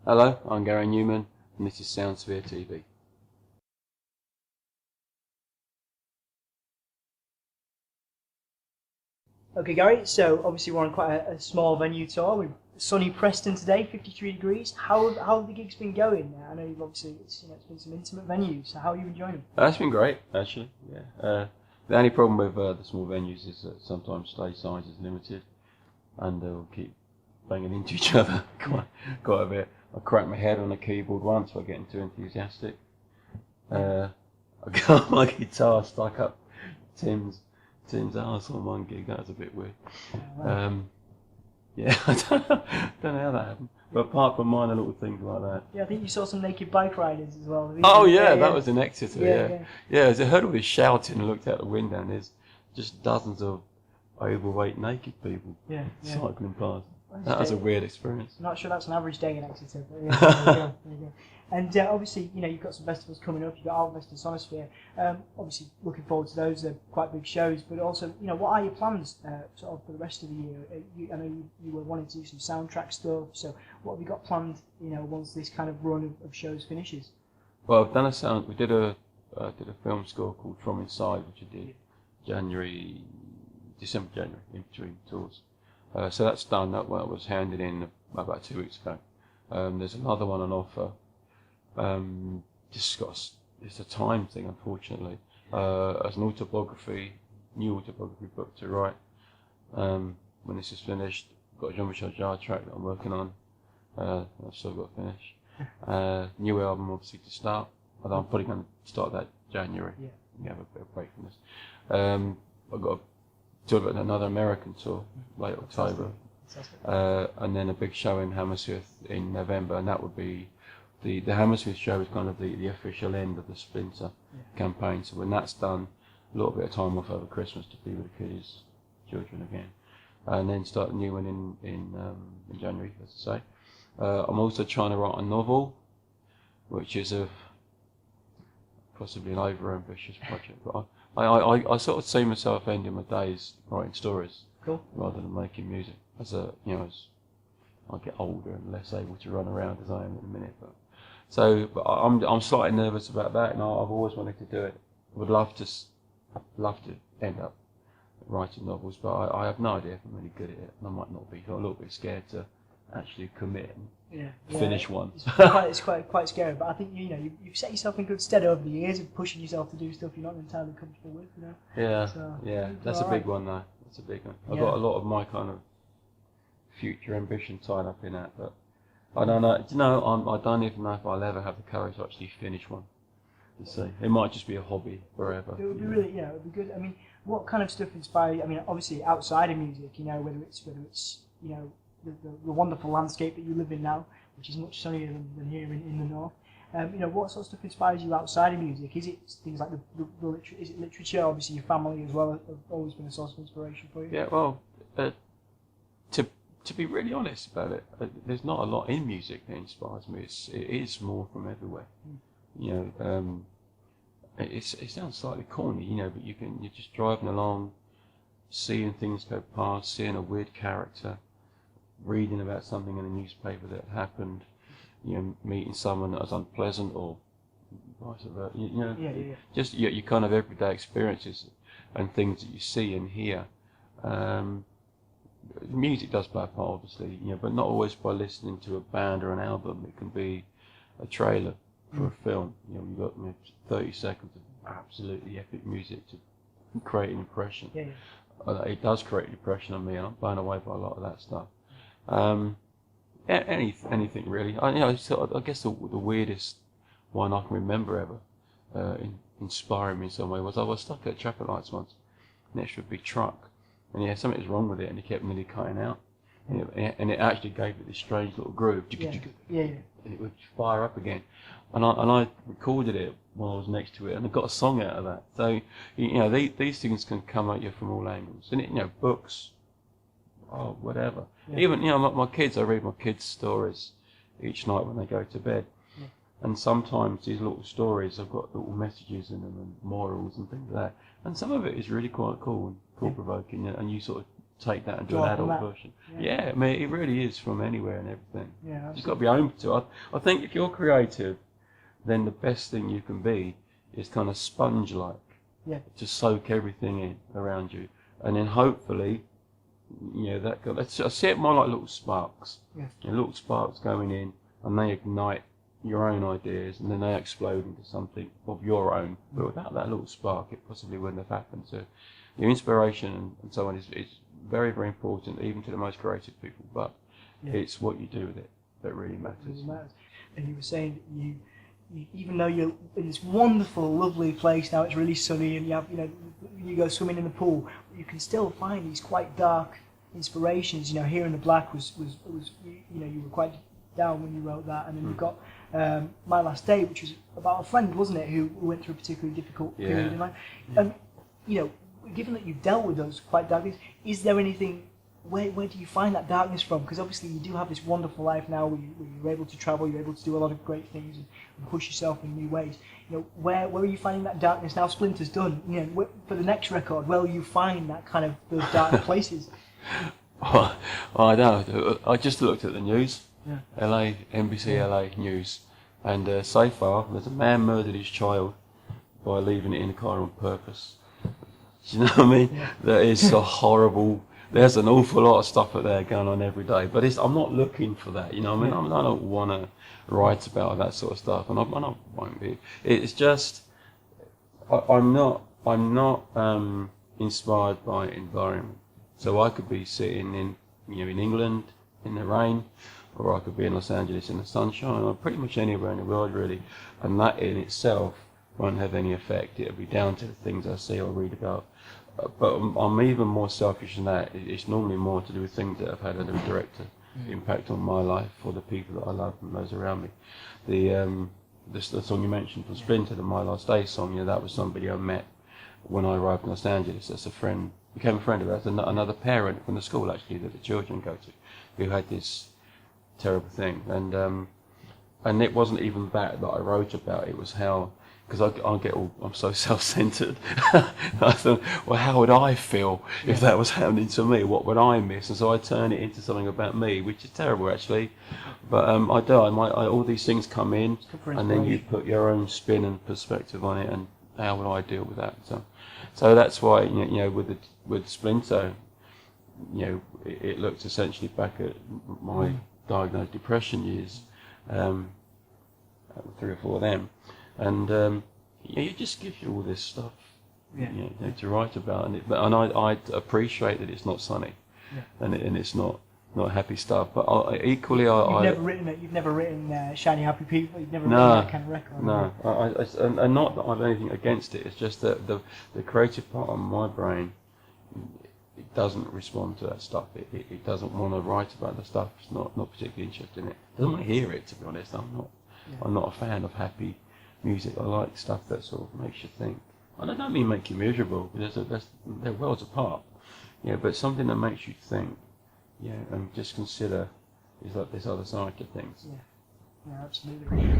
Hello, I'm Gary Numan, and this is Soundsphere TV. Okay, Gary, so obviously we're on quite a small venue tour. We're sunny Preston today, 53 degrees. How have the gigs been going? I know you've obviously it's been some intimate venues. So how are you enjoying them? That's been great, actually. Yeah. The only problem with the small venues is that sometimes stage size is limited, and they'll keep banging into each other quite a bit. I cracked my head on a keyboard once by getting too enthusiastic. I got my guitar stuck up Tim's arse on one gig. That was a bit weird. Yeah, I don't know how that happened. But apart from minor little things like that. Yeah, I think you saw some naked bike riders as well. Oh yeah, that was in Exeter. Yeah. As I heard all this shouting and looked out the window, and there's just dozens of overweight naked people cycling past. That was a weird experience. I'm not sure that's an average day in Exeter, but yeah, there you go. And obviously, you've got some festivals coming up. You've got Alvest and Sonosphere. Obviously, looking forward to those. They're quite big shows. But also, what are your plans sort of for the rest of the year? I know you were wanting to do some soundtrack stuff. So, what have you got planned? Once this kind of run of shows finishes. Well, I've done we did a film score called From Inside, which I did December, January, in between tours. So that's done. That was handed in about 2 weeks ago. There's another one on offer. It's a time thing, unfortunately. As an new autobiography book to write. When this is finished, I've got a Jean-Michel Jarre track that I'm working on. I've still got to finish. New album, obviously, to start. Although I'm probably going to start that January. We have a bit of break from this. I've got another American tour late October, and then a big show in Hammersmith in November, and that would be the Hammersmith show is kind of the official end of the Splinter campaign. So when that's done, a little bit of time off over Christmas to be with the kids, children again, and then start a new one in January, as I say. I'm also trying to write a novel, which is possibly an over-ambitious project, but I sort of see myself ending my days writing stories rather than making music. As I get older and less able to run around as I am in a minute, but I'm slightly nervous about that, and I've always wanted to do it. I would love to end up writing novels, but I have no idea if I'm really good at it, and I might not be. So I'm a little bit scared to actually commit and finish one. It's quite scary, but I think you've set yourself in good stead over the years of pushing yourself to do stuff you're not entirely comfortable with. That's a big one though. That's a big one. I've got a lot of my kind of future ambition tied up in that, but I don't know. I don't even know if I'll ever have the courage to actually finish one. You see, it might just be a hobby forever. It would be really, it would be good. I mean, what kind of stuff inspires you? I mean, obviously outside of music, whether it's the wonderful landscape that you live in now, which is much sunnier than here in the north. What sort of stuff inspires you outside of music? Is it things like is it literature? Obviously, your family as well have always been a source of inspiration for you. Yeah, well, to be really honest about it, there's not a lot in music that inspires me. It is more from everywhere. It sounds slightly corny, but you're just driving along, seeing things go past, seeing a weird character, reading about something in a newspaper that happened, meeting someone that was unpleasant or vice versa. Just your kind of everyday experiences and things that you see and hear. Music does play a part, obviously, but not always by listening to a band or an album. It can be a trailer for a film. You've got 30 seconds of absolutely epic music to create an impression. It does create an impression on me, and I'm blown away by a lot of that stuff. Anything really. I guess the weirdest one I can remember ever inspiring me in some way was I was stuck at traffic lights once next to a big truck, and something was wrong with it, and it kept nearly cutting out, and it actually gave it this strange little groove, and it would fire up again, and I recorded it while I was next to it, and I got a song out of that. So these things can come at you from all angles, and books. Oh, whatever. Even my kids, I read my kids' stories each night when they go to bed, and sometimes these little stories have got little messages in them and morals and things like that. And some of it is really quite cool and thought-provoking, and you sort of take that and do Draw an from adult that. version. Yeah. Yeah, I mean, it really is from anywhere and everything. Yeah, You've got to be open to it. I think if you're creative, then the best thing you can be is kind of sponge-like. Yeah. To soak everything in around you, and then hopefully, I see it more like little sparks. Yeah. Little sparks going in, and they ignite your own ideas, and then they explode into something of your own. But without that little spark, it possibly wouldn't have happened. So, your inspiration and so on is very, very important, even to the most creative people. But it's what you do with it that really matters. And you were saying that you, even though you're in this wonderful, lovely place now, it's really sunny, and you go swimming in the pool, you can still find these quite dark inspirations. Here in the Black was you were quite down when you wrote that, and then you've got My Last Day, which was about a friend, wasn't it, who went through a particularly difficult period in life. Given that you've dealt with those quite dark things, is there anything? Where do you find that darkness from? Because obviously you do have this wonderful life now where you're able to travel, you're able to do a lot of great things and push yourself in new ways. Where are you finding that darkness now? Splinter's done. For the next record, where will you find that kind of those dark places? I don't know. I just looked at the news, NBC LA news, and so far there's a man murdered his child by leaving it in the car on purpose. Do you know what I mean? Yeah. That is a horrible. There's an awful lot of stuff out there going on every day, but I'm not looking for that. I don't want to write about that sort of stuff, and I won't be. It's just I'm not inspired by environment. So I could be sitting in England in the rain, or I could be in Los Angeles in the sunshine, or pretty much anywhere in the world really, and that in itself won't have any effect. It'll be down to the things I see or read about. But I'm even more selfish than that. It's normally more to do with things that have had a direct impact on my life or the people that I love and those around me. The song you mentioned from Splinter, the My Last Day song, that was somebody I met when I arrived in Los Angeles. That's became a friend of ours, another parent from the school actually that the children go to, who had this terrible thing. And it wasn't even that I wrote about. It was how. Because I'm so self-centered. I thought, well, how would I feel if that was happening to me? What would I miss? And so I turn it into something about me, which is terrible actually. But I do. All these things come in, and then you put your own spin and perspective on it, and how would I deal with that? So that's why with Splinter, it looked essentially back at my diagnosed depression years, 3 or 4 of them. And it just gives you all this stuff to write about, and I appreciate that it's not sunny, and it's not happy stuff. But equally, never written it. You've never written Shiny Happy People. You've never written that kind of record. No, and not that I have anything against it. It's just that the creative part of my brain, it doesn't respond to that stuff. It doesn't want to write about the stuff. It's not particularly interested in it. It doesn't want to hear it. To be honest, I'm not a fan of happy music. I like stuff that sort of makes you think. And I don't mean make you miserable, because they're worlds apart. But something that makes you think, and just consider is like this other side to things. Yeah, absolutely.